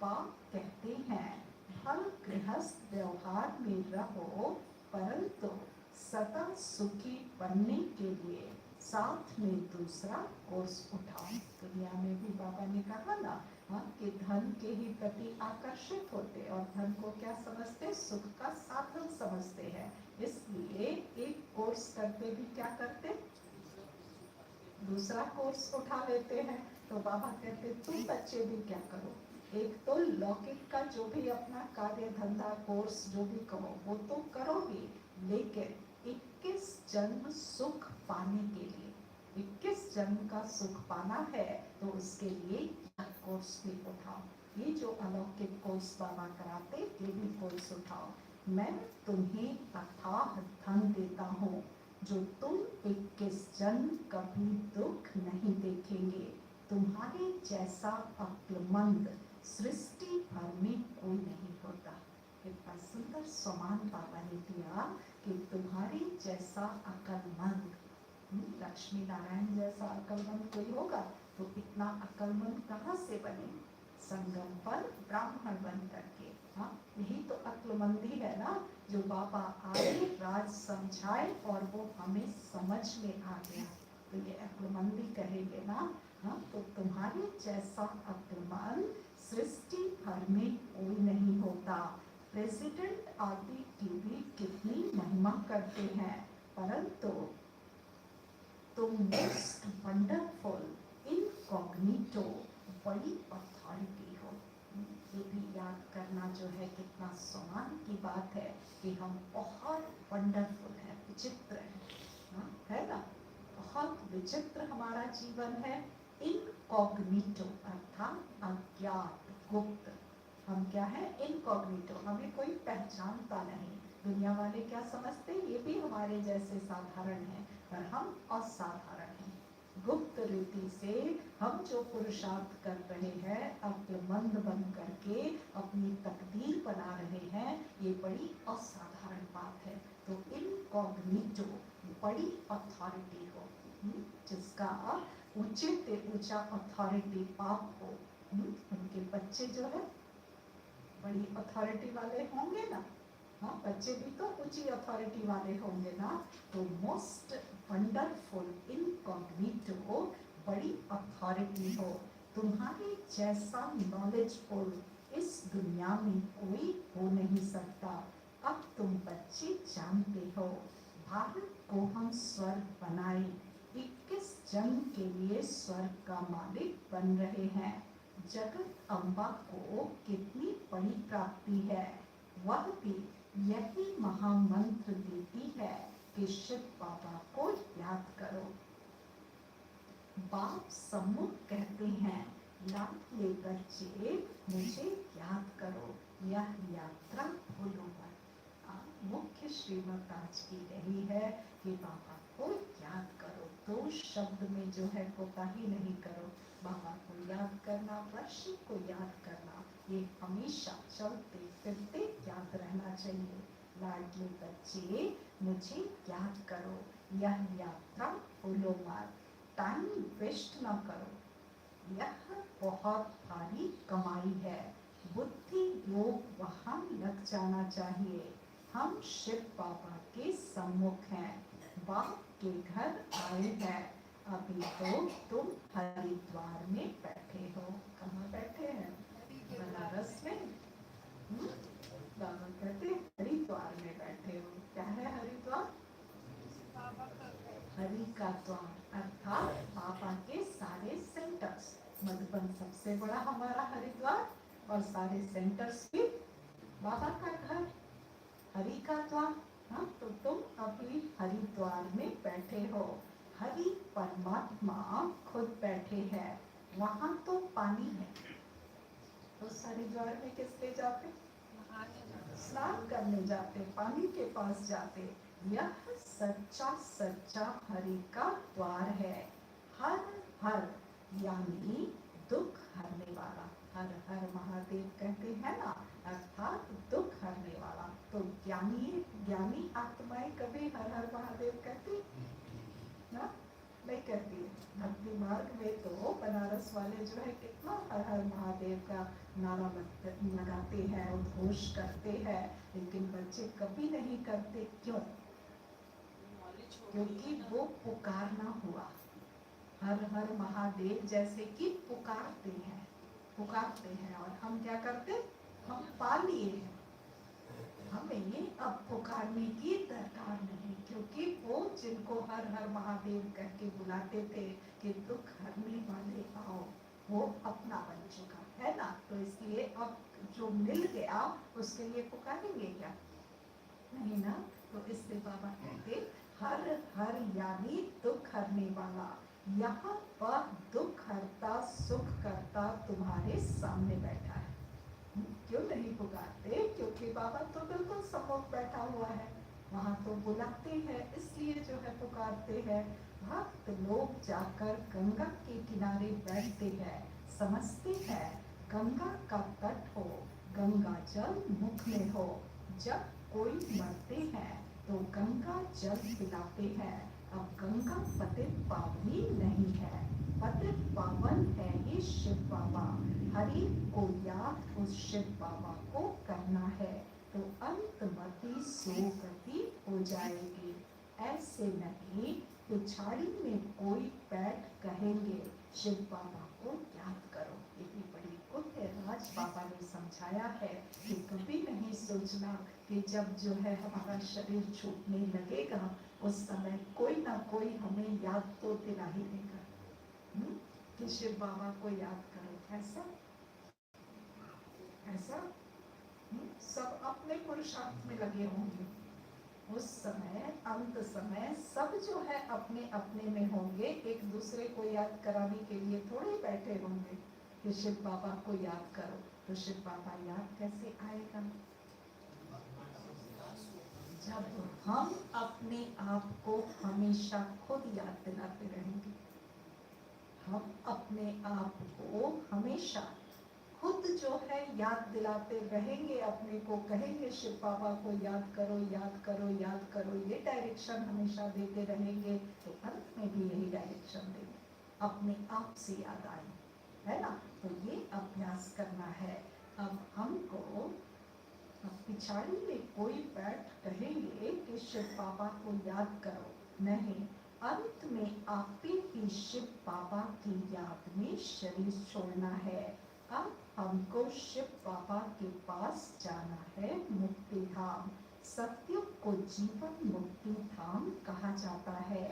बाप कहते हैं भल गृहस्थ व्यवहार में रहो, परंतु सदा सुखी बनने के लिए साथ में दूसरा कोर्स उठाओ। दुनिया में भी बाबा ने कहा ना, कि धन के ही प्रति आकर्षित होते और धन को क्या समझते, सुख का साधन समझते हैं। इसलिए एक कोर्स करते भी क्या करते, दूसरा कोर्स उठा लेते हैं तो बाबा कहते तुम बच्चे भी क्या करो, एक तो लौकिक का जो भी अपना कार्य धंधा कोर्स जो भी करो वो तो करोगे, लेकिन 21 जन्म सुख पाने के लिए, 21 जन्म का सुख पाना है तो उसके लिए यह कोर्स भी उठाओ। ये जो अलौकिक कोर्स बाबा कराते ये भी कोर्स उठाओ। मैं तुम्हें अथाह धन देता हूँ जो तुम 21 जन्म कभी दुख नहीं देखेंगे। तुम्हारे जैसा अक्लमंद सृष्टि भर में कोई नहीं होता। कितना सुंदर सम्मान बाबा ने दिया कि तुम्हारे जैसा अक्लमंद, लक्ष्मी नारायण जैसा अक्लमंद कोई होगा तो इतना अक्लमंद कहाँ से बने, संगम पर ब्राह्मण बन करके। हाँ, यही तो अक्लमंदी है ना, जो बाबा आए राज समझाए और वो हमें समझ में आ गया, तो ये अक्लमंदी कहेंगे ना। हाँ, तो तुम्हारे जैसा अक्लमंद सृष्टि भर में कोई नहीं होता। प्रेसिडेंट आदि की भी कितनी महिमा करते हैं, परंतु तुम मोस्ट वंडरफुल इनकॉग्निटो बड़ी अथॉरिटी हो। ये भी याद करना जो है कितना सम्मान की बात है कि हम बहुत वंडरफुल है, विचित्र है। हाँ, है ना, बहुत विचित्र हमारा जीवन है। इनकॉग्निटो अर्थात अज्ञात, गुप्त। हम क्या है, इनकॉग्निटो, हमें कोई पहचानता नहीं। दुनिया वाले क्या समझते, ये भी हमारे जैसे साधारण हैं, पर हम असाधारण हैं। गुप्त रीति से हम जो पुरुषार्थ कर रहे हैं, अक्लमंद बन करके अपनी तकदीर बना रहे हैं, ये बड़ी असाधारण बात है। तो इनकॉग्निटो बड़ी अथॉरिटी हो, जिसका ऊंचे से ऊंचा अथॉरिटी पाप हो, उनके बच्चे जो है बड़ी अथॉरिटी वाले होंगे ना। हाँ, बच्चे भी तो ऊंची अथॉरिटी वाले होंगे ना। तो मोस्ट वंडरफुल इनकॉग्निटो बड़ी अथॉरिटी हो। तुम्हारे जैसा नॉलेजफुल इस दुनिया में कोई हो नहीं सकता। अब तुम बच्चे जानते हो, भारत को हम स्वर्ग बनाए, 21 जन्म के लिए स्वर्ग का मालिक बन रहे हैं। जगत अम्बा को कितनी बड़ी प्राप्ति है, वह भी यही महामंत्र देती है कि शिव बाबा को याद करो। बाप सम्मुख कहते हैं, लाडले बच्चे मुझे याद करो, यह यात्रा भूलो मत। मुख्य श्रीमत आज की यही है कि बाबा को याद करो। दो शब्द में जो है कोताही नहीं करो। बाबा को याद करना, वर्षी को याद करना, ये हमेशा चलते फिरते याद रहना चाहिए। लाडले बच्चे मुझे याद करो, यह यात्रा भूलो मत। टाइम वेस्ट ना करो, यह बहुत भारी कमाई है। बुद्धि योग वहाँ लग जाना चाहिए। हम शिव बाबा के सम्मुख हैं, बाप के घर आए हैं। अभी तो तुम हरिद्वार में बैठे हो। कहाँ बैठे हैं, बनारस में। बाबा कहते हरिद्वार में बैठे हो। क्या है हरिद्वार, हरि का द्वार, अर्थात बाबा के सारे सेंटर्स। मधुबन सबसे बड़ा हमारा हरिद्वार और सारे सेंटर्स भी बाबा का घर, हरि का द्वार। हाँ, तो तुम अभी हरिद्वार में बैठे हो। हरि परमात्मा खुद बैठे हैं, वहाँ तो पानी है। तो हरिद्वार में किस लिए जाते, स्नान करने जाते, पानी के पास जाते। यह सच्चा सच्चा हरि का द्वार है। हर हर यानी दुख हरने वाला, हर हर महादेव कहते हैं ना, अर्थात दुख हरने वाला। तो ज्ञानी आत्माएं कभी हर हर महादेव कहती ना, नहीं कहती। भक्ति मार्ग में तो बनारस वाले जो है कितना हर हर महादेव का नारा लगाते हैं, उद्घोष करते हैं, लेकिन बच्चे कभी नहीं करते। क्यों? क्योंकि वो पुकारना हुआ। हर हर महादेव जैसे कि पुकारते हैं और हम क्या करते, हम पा लिए हैं। हमें अब पुकारने की दरकार नहीं, क्योंकि वो जिनको हर हर महादेव कह के बुलाते थे कि दुख हरने वाले आओ, वो अपना बन चुका है ना। तो इसलिए अब जो मिल गया उसके लिए पुकारेंगे क्या? नहीं ना। तो इसलिए बाबा कहते हर हर यानी दुख हरने वाला, यहाँ पर दुख हरता सुख करता तुम्हारे सामने बैठा है। क्यों नहीं पुकारते? क्योंकि बाबा तो बिल्कुल सम्मुख बैठा हुआ है, वहाँ तो बुलाते हैं, इसलिए जो है पुकारते हैं। भक्त लोग जाकर गंगा के किनारे बैठते हैं, समझते हैं गंगा का तट हो, गंगा जल मुख में हो। जब कोई मरते हैं तो गंगा जल पिलाते हैं। अब गंगा पतित पावनी नहीं है, पतित पावन है ये शिव बाबा। हरि को याद उस शिव बाबा को करना है तो अंतमति सोगति हो जाएगी। ऐसे नहीं पिछाड़ी में कोई बैठ कहेंगे शिव बाबा को याद करो। ये भी बड़ी पुण्य राज बाबा ने समझाया है कि कभी नहीं सोचना कि जब जो है हमारा शरीर छूटने लगेगा उस समय कोई ना कोई हमें याद तो दिला ही देगा कि शिव बाबा को याद करो। ऐसा ऐसा सब अपने पुरुषार्थ में लगे होंगे उस समय, अंत समय सब जो है अपने अपने में होंगे, एक दूसरे को याद कराने के लिए थोड़े बैठे होंगे कि शिव बाबा को याद करो। तो शिव बाबा याद कैसे आएगा? जब हम अपने आप को हमेशा खुद याद दिलाते रहेंगे। हम अपने आप को हमेशा खुद जो है याद दिलाते रहेंगे, अपने को कहेंगे शिव बाबा को याद करो याद करो याद करो, ये डायरेक्शन हमेशा देते रहेंगे तो अंत में भी यही डायरेक्शन देंगे, अपने आप से याद आए, है ना। तो ये अभ्यास करना है। अब हमको पिछाड़ी में कोई बैठ कहेंगे कि शिव बाबा को याद करो, नहीं, अंत में आप ही शिव बाबा की याद में शरीर छोड़ना है। अब हमको शिव बाबा के पास जाना है, मुक्ति धाम। सत्युग को जीवन मुक्ति धाम कहा जाता है।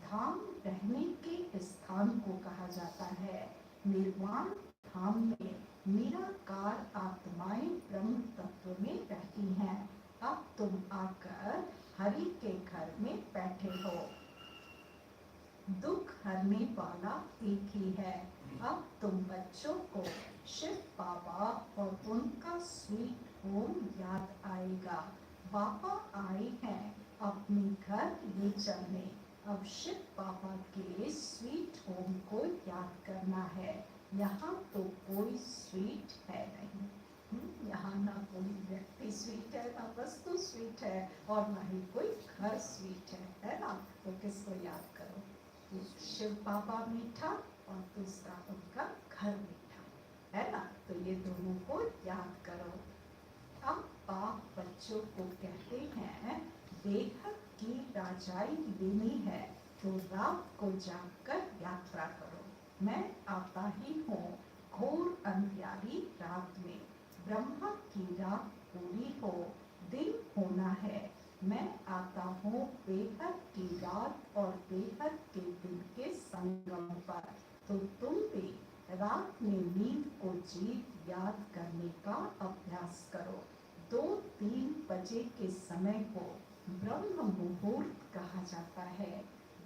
धाम रहने के स्थान को कहा जाता है। निर्वाण धाम में निराकार आत्माएं ब्रह्म तत्व में रहती हैं। अब तुम आकर हरि के घर में बैठे हो। दुख हरने वाला एक ही है। अब तुम बच्चों को शिव बाबा और उनका स्वीट होम याद आएगा। बाबा आए हैं अपने घर ले चलने। अब शिव बाबा के स्वीट होम को याद करना है। यहाँ तो कोई स्वीट है नहीं, यहाँ ना कोई व्यक्ति स्वीट है, ना वस्तु स्वीट है, और ना ही कोई घर स्वीट है ना। तो किसको याद करो? शिव बाबा मीठा और दूसरा उनका घर मीठा, है ना। तो ये दोनों को याद करो। अब बाप बच्चों को कहते हैं बेहद की राजाई लेनी है तो रात को जाकर यात्रा करो। मैं आता ही हूँ घोर अंधियारी रात में, ब्रह्मा की रात पूरी हो दिन होना है। मैं आता हूँ बेहद की रात और बेहद के दिन के संगम पर। तो तुम भी रात में नींद को जीत याद करने का अभ्यास करो। 2-3 बजे के समय को ब्रह्म मुहूर्त कहा जाता है।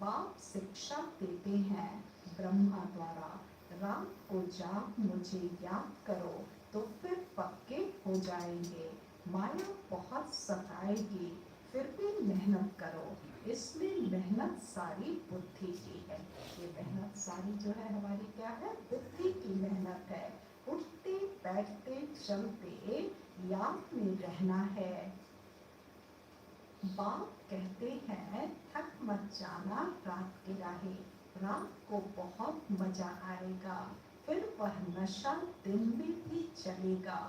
बाप शिक्षा देते हैं ब्रह्मा द्वारा, रात को जाग मुझे याद करो तो फिर पक्के हो जाएंगे। माया बहुत सताएगी फिर भी मेहनत करो। इसमें मेहनत सारी बुद्धि की है। ये मेहनत सारी जो है हमारी क्या है? बुद्धि की मेहनत है। उठते बैठते चलते याद में रहना है। बाप कहते हैं थक मत जाना रात की राहें, रात को बहुत मजा आएगा, फिर वह नशा दिन में भी चलेगा।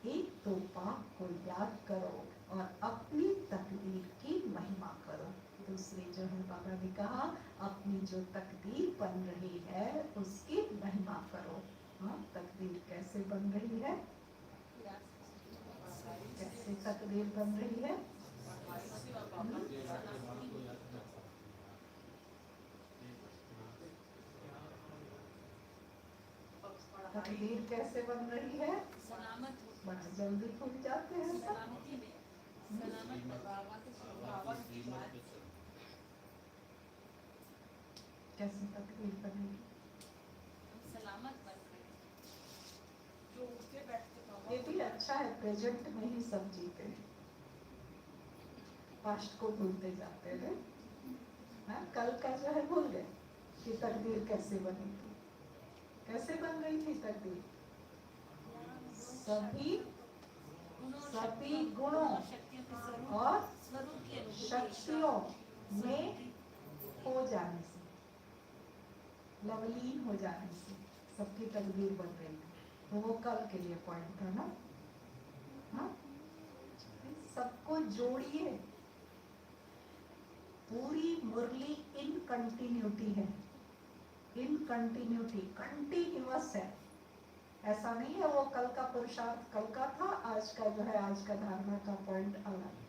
एक तो बाप को याद करो और अपनी तकदीर की महिमा करो। दूसरे जो है बाबा ने कहा अपनी जो तकदीर बन रही है उसकी महिमा करो। हाँ, तकदीर कैसे बन रही है? कैसे तकदीर बन रही है? तकदीर कैसे बन रही है? सलामत हो, बड़ा जल्दी भूल जाते हैं सब। सलामती में, सलामत बाबा की बात कैसे तकदीर बनेगी? हम सलामत बन रहे हैं। जो उठते बैठते बाबा ये भी अच्छा है, प्रेजेंट में ही सब जीते हैं, पास्ट को भूलते जाते हैं। हाँ, कल का जो है भूल गए कि तकदीर कैसे बनी थी। कैसे बन रही थी तकदीर? सभी गुणों और शक्तियों के स्वरूप और स्वरूप की अनुभूति, शक्तियों में खो जाने से, लवलीन हो जाने से सबकी तकदीर बन रही थी। तो वो कल के लिए पॉइंट था ना। हाँ? सबको जोड़िए, पूरी मुरली इन कंटिन्यूटी है, इन कंटिन्यूटी, कंटिन्यूअस है। ऐसा नहीं है वो कल का पुरुषार्थ कल का था, आज का जो है आज का धारणा का पॉइंट अलग।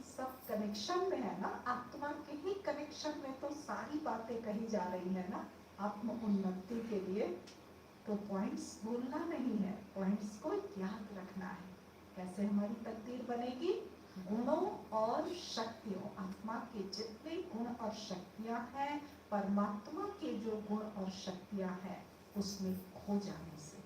सब कनेक्शन में है ना, आत्मा के ही कनेक्शन में तो सारी बातें कही जा रही है ना आत्म उन्नति के लिए। तो पॉइंट्स भूलना नहीं है, पॉइंट्स को याद रखना है। कैसे हमारी तकदीर बनेगी? गुणों और शक्तियों, आत्मा के जितने गुण और शक्तियां हैं, परमात्मा के जो गुण और शक्तियां हैं, उसमें खो जाने से,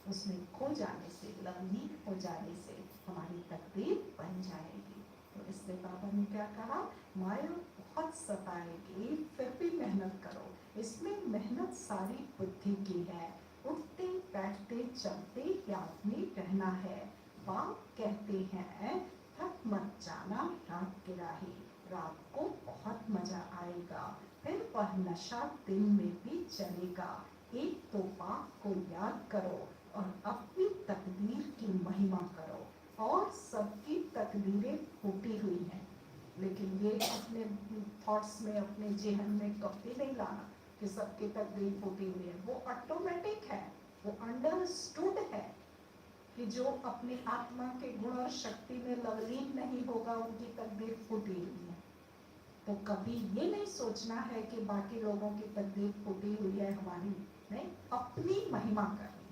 उसमें खो जाने से, लवलीन हो जाने से हमारी तकदीर बन जाएगी। तो इसलिए बाबा ने क्या कहा? माया बहुत सताएगी, फिर भी मेहनत करो। इसमें मेहनत सारी बुद्धि की है। उठते बैठते चलते याद में रहना है। बाप कहते हैं थक मत जाना रात के राही, रात को बहुत मजा आएगा, फिर वह नशा दिन में भी चलेगा। एक तो बाप को याद करो और अपनी तकदीर की महिमा करो। और सबकी तकदीरें फूटी हुई हैं, लेकिन ये अपने थॉट्स में, अपने जेहन में कभी नहीं लाना कि सबकी तकदीर फूटी हुई है। वो ऑटोमेटिक है, वो अंडरस्टूड है कि जो अपनी आत्मा के गुण और शक्ति में लवलीन नहीं होगा, उनकी तकदीर फूटी हुई है। तो कभी ये नहीं सोचना है कि बाकी लोगों की तकदीर फूटी हुई है, हमारी नहीं। अपनी महिमा करनी,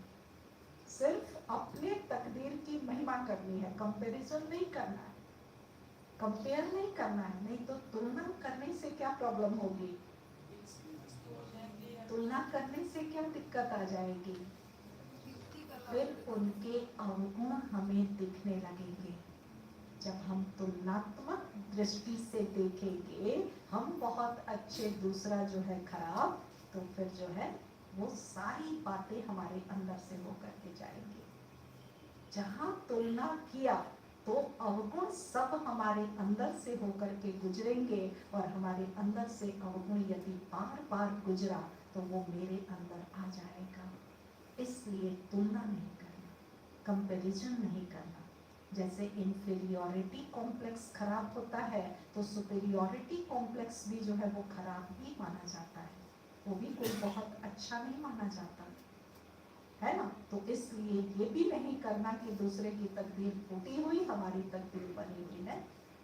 सिर्फ अपने तकदीर की महिमा करनी है। कंपैरिजन नहीं करना है, कंपेयर नहीं करना है। नहीं तो तुलना करने से क्या प्रॉब्लम होगी? तुलना करने से क्या दिक्कत आ जाएगी? फिर उनके अवगुण हमें दिखने लगेंगे। जब हम तुलनात्मक दृष्टि से देखेंगे, हम बहुत अच्छे, दूसरा जो है खराब, तो फिर जो है वो सारी बातें हमारे अंदर से होकर के जाएंगी। जहाँ तुलना किया तो अवगुण सब हमारे अंदर से होकर के गुजरेंगे, और हमारे अंदर से अवगुण यदि बार बार गुजरा तो वो मेरे अंदर आ जाएगा। इसलिए तुलना नहीं करना, कंपैरिजन नहीं करना। जैसे इंफीरियॉरिटी कॉम्प्लेक्स खराब होता है, तो सुपीरियॉरिटी कॉम्प्लेक्स भी जो है वो खराब ही माना जाता है, वो भी कोई बहुत अच्छा नहीं माना जाता है ना। तो इसलिए ये भी नहीं करना कि दूसरे की तकदीर फूटी हुई, हमारी तकदीर बनी हुई है।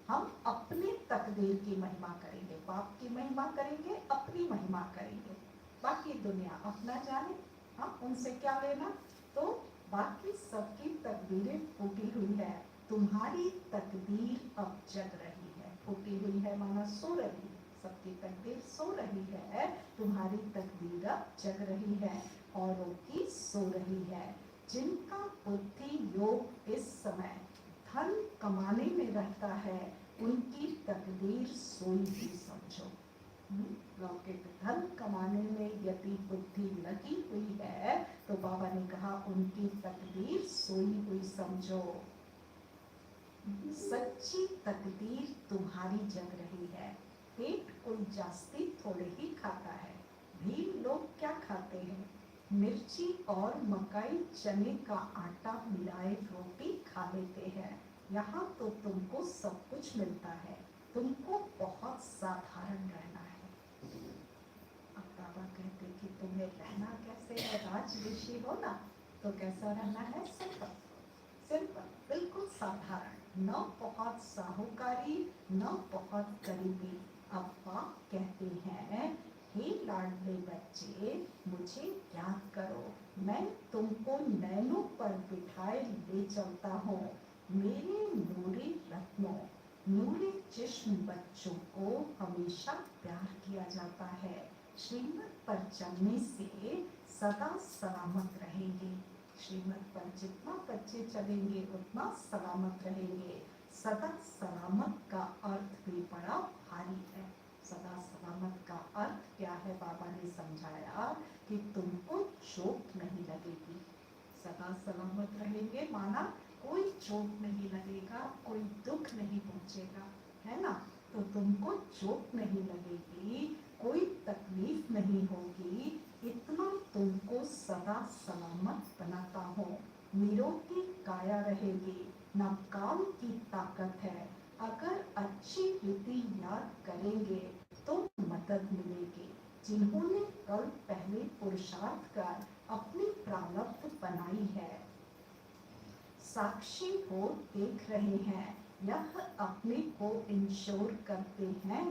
हम अपनी तकदीर की महिमा करेंगे, बाप की महिमा करेंगे, अपनी महिमा करेंगे। बाकी दुनिया अपना जाने, हाँ, उनसे क्या लेना। तो बाकी सबकी तकदीरें फूटी हुई है, तुम्हारी तकदीर अब जग रही है। फूटी हुई है माना सो रही है, सबकी तकदीर सो रही है, तुम्हारी तकदीर अब जग रही है, औरों की सो रही है। जिनका बुद्धि योग इस समय धन कमाने में रहता है, उनकी तकदीर सोई हुई समझो। लौकिक धन कमाने में यदि बुद्धि लगी हुई है, तो बाबा ने कहा उनकी तकदीर सोई हुई समझो। सच्ची तकदीर तुम्हारी जग रही है। पेट कोई जास्ती थोड़े ही खाता है। भील लोग क्या खाते हैं? मिर्ची और मकई चने का आटा मिलाए रोटी खा लेते हैं। यहाँ तो तुमको सब कुछ मिलता है, तुमको बहुत साधारण रहना है। अब बाबा कहते कि तुम्हें रहना कैसे है? राज ऋषि हो ना, तो कैसा रहना है? सिंपल, सिंपल, बिल्कुल साधारण, न बहुत साहूकारी, न बहुत गरीबी। अब बाप कहते हैं, हे लाडले बच्चे, मुझे याद करो, मैं तुमको नैनों पर बिठाए ले चलता हूँ। मेरे नूरी रत्नों, नूरी जिस्म बच्चों को हमेशा प्यार किया जाता है। श्रीमत पर चलने से सदा सलामत रहेंगे। श्रीमत पर जितना बच्चे चलेंगे उतना सलामत रहेंगे। सदा सलामत का अर्थ भी बड़ा भारी है। सदा सलामत का अर्थ क्या है? बाबा ने समझाया कि तुमको चोट नहीं लगेगी। सदा सलामत रहेंगे माना कोई चोट नहीं लगेगा, कोई दुख नहीं पहुंचेगा, है ना। तो तुमको चोट नहीं लगेगी, कोई तकलीफ नहीं होगी, इतना तुमको सदा सलामत बनाता हूँ। निरोगी काया रहेगी, न काम की ताकत है। अगर अच्छी रीति याद करेंगे तो मदद मिलेगी। जिन्होंने कल पहले पुरुषार्थ कर अपनी प्रारब्ध बनाई है, साक्षी हो देख रहे हैं, यह अपने को इंश्योर करते हैं।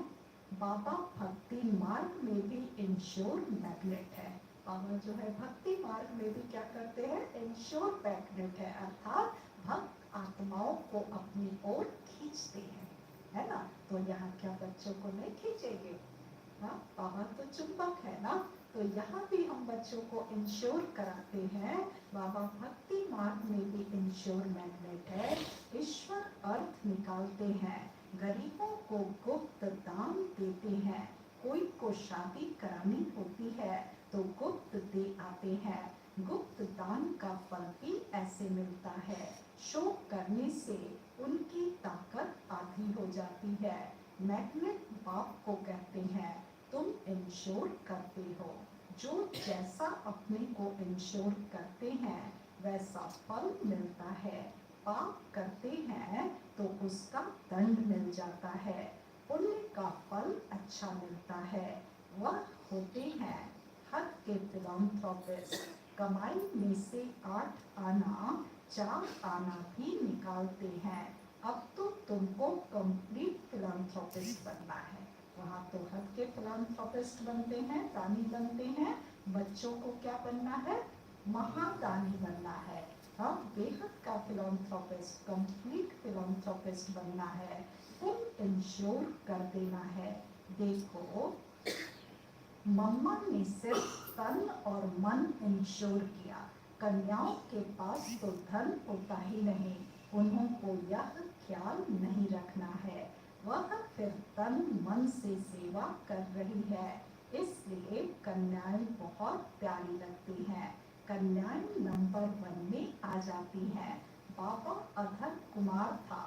बाबा भक्ति मार्ग में भी इंश्योर मैग्नेट है। बाबा जो है भक्ति मार्ग में भी क्या करते हैं? इंश्योर मैग्नेट है, अर्थात भक्त आत्माओं को अपनी ओर खींचते हैं, है ना। तो यहाँ क्या बच्चों को नहीं खींचेंगे? हाँ, बाबा तो चुंबक है ना। तो यहाँ भी हम बच्चों को इंश्योर कराते हैं। बाबा भक्ति मार्ग में भी इंश्योर मैग्नेट है। ईश्वर अर्थ निकालते हैं, गरीबों को गुप्त दान देते हैं। कोई को शादी करानी होती है तो गुप्त दे आते हैं। गुप्त दान का फल भी ऐसे मिलता है। शो करने से उनकी ताकत आधी हो जाती है। मैग्नेट बाप को कहते हैं, तुम इंश्योर करते हो। जो जैसा अपने को इंश्योर करते हैं वैसा फल मिलता है। पाप करते हैं तो उसका दंड मिल जाता है। पुण्य का फल अच्छा मिलता है। वह होते हैं हक के फिलॉन्थ्रोपिस्ट। कमाई में से 8 आना 4 आना भी निकालते हैं। अब तो तुमको कंप्लीट फिलॉन्थ्रोपिस्ट बनना है। वहाँ तो हद के फिलॉन्थ्रोपिस्ट बनते हैं, दानी बनते हैं। बच्चों को क्या बनना है? महादानी बनना है। हाँ, बेहद का फिलॉन्थ्रोपिस्ट, कंप्लीट फिलॉन्थ्रोपिस्ट बनना है। फुल इंश्योर कर देना है। देखो, मम्मा ने सिर्फ तन और मन इंश्योर किया। कन्याओं के पास तो धन होता ही नहीं, उन्हों को यह ख्याल नहीं रखना है। वह फिर तन मन से सेवा कर रही है, इसलिए कन्याएं बहुत प्यारी लगती हैं। कन्याएं नंबर 1 में आ जाती हैं। बाबा अधर कुमार था,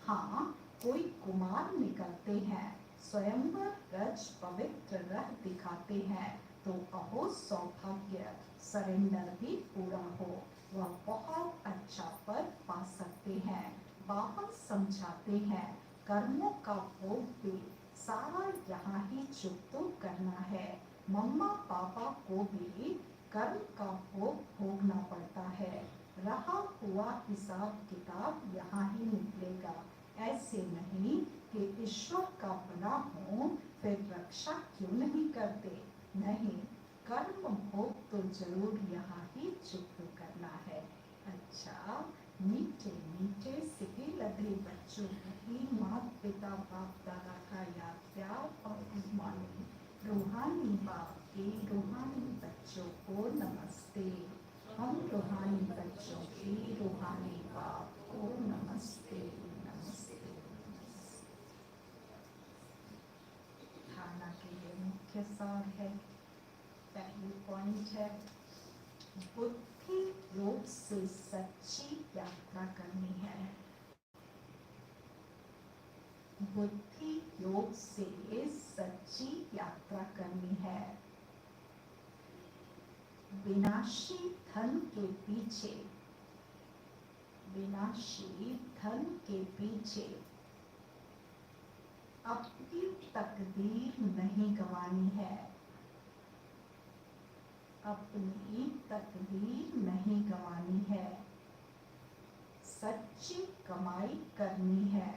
हाँ कोई कुमार निकलते हैं। स्वयंवर रज पवित्र रह दिखाते हैं तो अहो सौभाग्य, सरेंडर भी पूरा हो, वह बहुत अच्छा पद पा सकते हैं। बाबा समझाते हैं, कर्मों का भोग भी सारा यहाँ ही चुकतो करना है। मम्मा पापा को भी कर्म का भोग भोगना पड़ता है। रहा हुआ हिसाब किताब यहाँ ही निकलेगा। ऐसे नहीं कि ईश्वर का बना हो फिर रक्षा क्यों नहीं करते। नहीं, कर्म भोग तो जरूर यहाँ ही चुकतो करना है। अच्छा, मीठे मीठे सिके लगे बच्चों की माता पिता बाप दादा का याद प्यार और गुड रूहानी बाप के रूहानी बच्चों को नमस्ते। हम रूहानी बच्चों के रूहानी बाप को नमस्ते नमस्ते। खाना के लिए मुख्य सार है। पहली पॉइंट है, बुद्धि योग से सच्ची यात्रा करनी है। बुद्धि योग से सच्ची यात्रा करनी है। विनाशी धन के पीछे, विनाशी धन के पीछे अपनी तकदीर नहीं गंवानी है। अपनी तकदीर नहीं गंवानी है। सच्ची कमाई करनी है।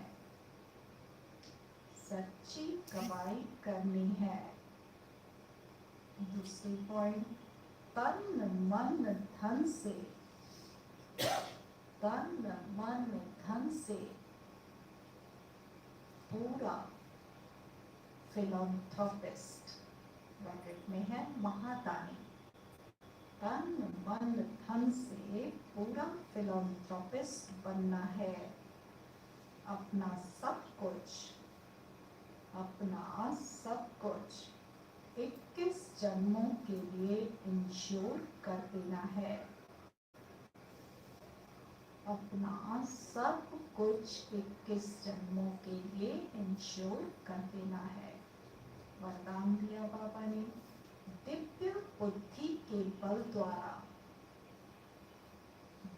सच्ची कमाई करनी है। दूसरी पॉइंट, तन मन धन से, तन मन धन से पूरा फिलॉन्थ्रोपिस्ट, ब्रैकेट में है महादानी, तन मन धन से पूरा फिलॉन्थ्रोपिस्ट बनना है। अपना सब कुछ, अपना सब कुछ 21 जन्मों के लिए इंश्योर कर देना है। अपना सब कुछ 21 जन्मों के लिए इंश्योर कर देना है। वरदान दिया बाबा ने, दिव्य बुद्धि के बल द्वारा,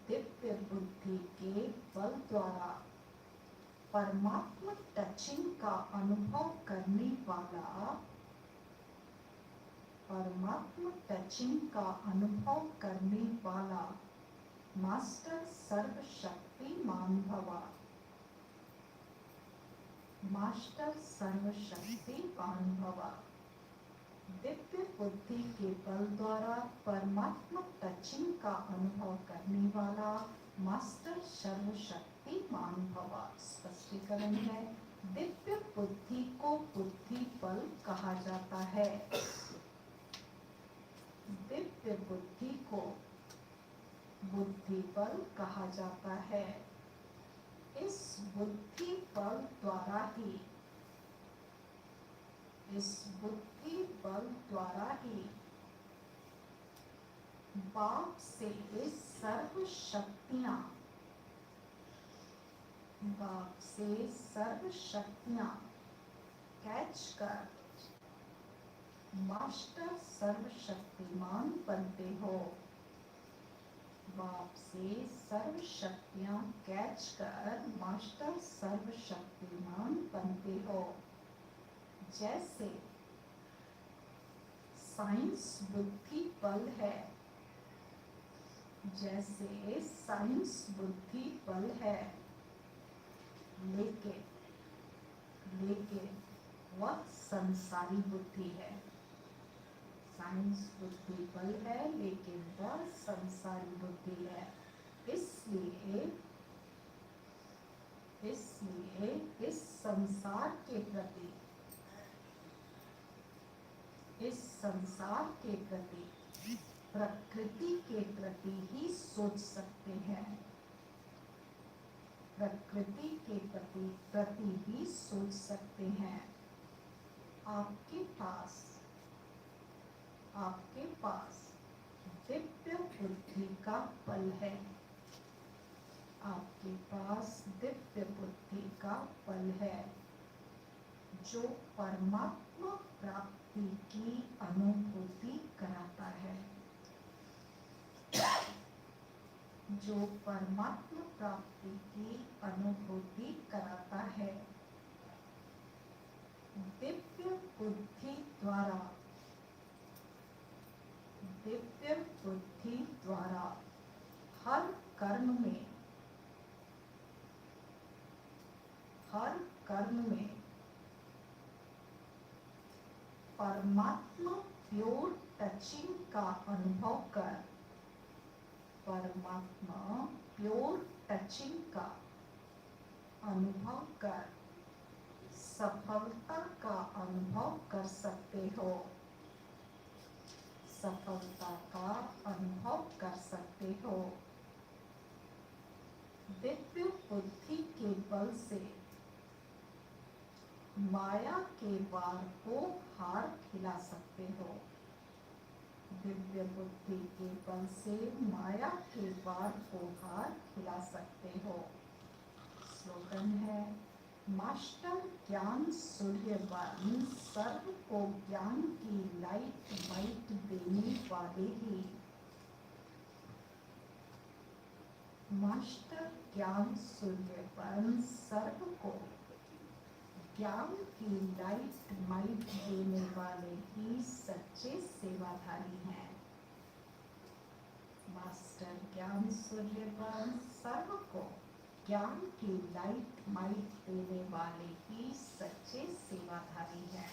दिव्य बुद्धि के बल द्वारा परमात्मा टचिंग का अनुभव करने वाला, परमात्मा टचिंग का अनुभव करने वाला मास्टर सर्वशक्तिमान भवा, मास्टर सर्वशक्तिमान भवा। दिव्य बुद्धि के बल द्वारा परमात्मा टचिंग का अनुभव करने वाला मास्टर सर्वशक्तिमान भवा। स्पष्टीकरण है, दिव्य बुद्धि को बुद्धि बल कहा जाता है। दिव्य बुद्धि को बुद्धि बल कहा जाता है। इस बुद्धि बल द्वारा ही, इस बुद्धि बल द्वारा ही बाप से सर्व शक्तियां, बाप से सर्व शक्तियां कैच कर मास्टर सर्वशक्तिमान बनते हो। बाप से सर्व शक्तियां कैच कर मास्टर सर्वशक्तिमान बनते हो। जैसे साइंस बुद्धि बल है, जैसे साइंस बुद्धि बल है, लेकिन वह संसारी बुद्धि है। साइंस बुद्धि बल है लेकिन वह संसारी बुद्धि है। इसलिए इस संसार के प्रति, इस संसार के प्रति, प्रकृति के प्रति ही सोच सकते हैं। प्रकृति के प्रति ही सोच सकते हैं। आपके पास दिव्य बुद्धि का बल है। आपके पास दिव्य बुद्धि का बल है जो परमात्मा प्राप्ति की अनुभूति कराता है, जो परमात्मा प्राप्ति की अनुभूति कराता है। दिव्य बुद्धि द्वारा, दिव्य बुद्धि द्वारा हर कर्म में, हर कर्म में परमात्मा प्योर टचिंग का अनुभव कर, परमात्मा प्योर टचिंग का अनुभव कर सफलता का अनुभव कर सकते हो। सफलता का अनुभव कर सकते हो। दिव्य बुद्धि के बल से माया के वार को हार खिला सकते हो। दिव्य बुद्धि के बल से माया के वार को हार खिला सकते हो। स्लोगन है, मास्टर ज्ञान सूर्यवान सर्व को ज्ञान की लाइट देने वाले ही। मास्टर ज्ञान सूर्यवान सर्व को ज्ञान की लाइट देने वाले ही सच्चे सेवाधारी हैं। मास्टर ज्ञान सूर्यवान सर्व को ज्ञान की लाइट देने वाले ही सच्चे सेवाधारी हैं।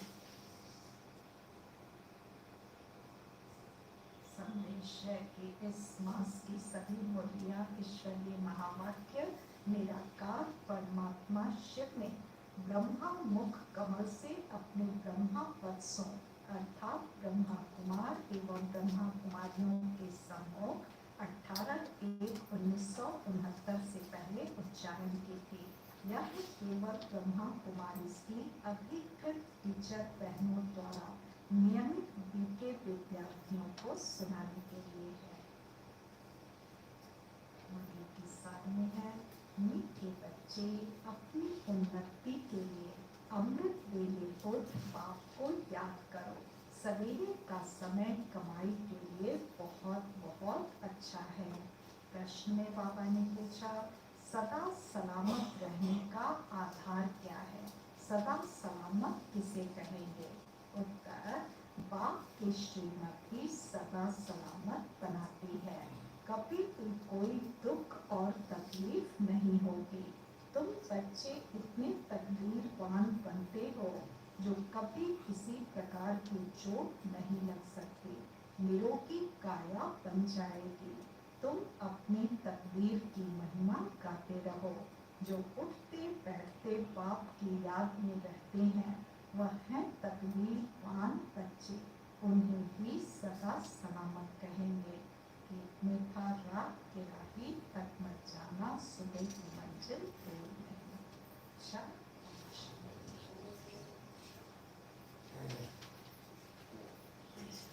संदेश है कि इस मास की सभी मुरलियां ईश्वरीय महावाक्य निराकार परमात्मा शिव ने ब्रह्मा मुख कमल से अपने ब्रह्मा वत्सों अर्थात ब्रह्मा कुमार एवं ब्रह्मा कुमारियों के सम्मुख 18/1/1969 से पहले उच्चारण की थी। यह केवल ब्रह्मा कुमारी की अधिकृत टीचर बहनों द्वारा नियमित बीके विद्यार्थियों को सुनाने के लिए है। मुरली की सार में है, मीठे बच्चे अपनी उन्नति के लिए अमृत वेले उठ बाप को याद करो। सवेरे का समय कमाई के लिए बहुत बहुत अच्छा है। प्रश्न में बाबा ने पूछा, सदा सलामत रहने का आधार क्या है? सदा सलामत किसे कहेंगे? उत्तर, बाप की श्रीमती सदा सलामत बनाती है। कभी भी कोई दुख और तकलीफ नहीं होगी। तुम बच्चे इतने तकदीरवान बनते हो जो कभी किसी प्रकार की चोट नहीं लग सकती, निरोगी काया बन जाएगी। तुम अपनी तकदीर की महिमा गाते रहो। जो उठते बैठते बाप की याद में रहते हैं वह हैं तकदीरवान बच्चे। उन्हें भी सदा सलामत कहेंगे। गीत में था राग के राही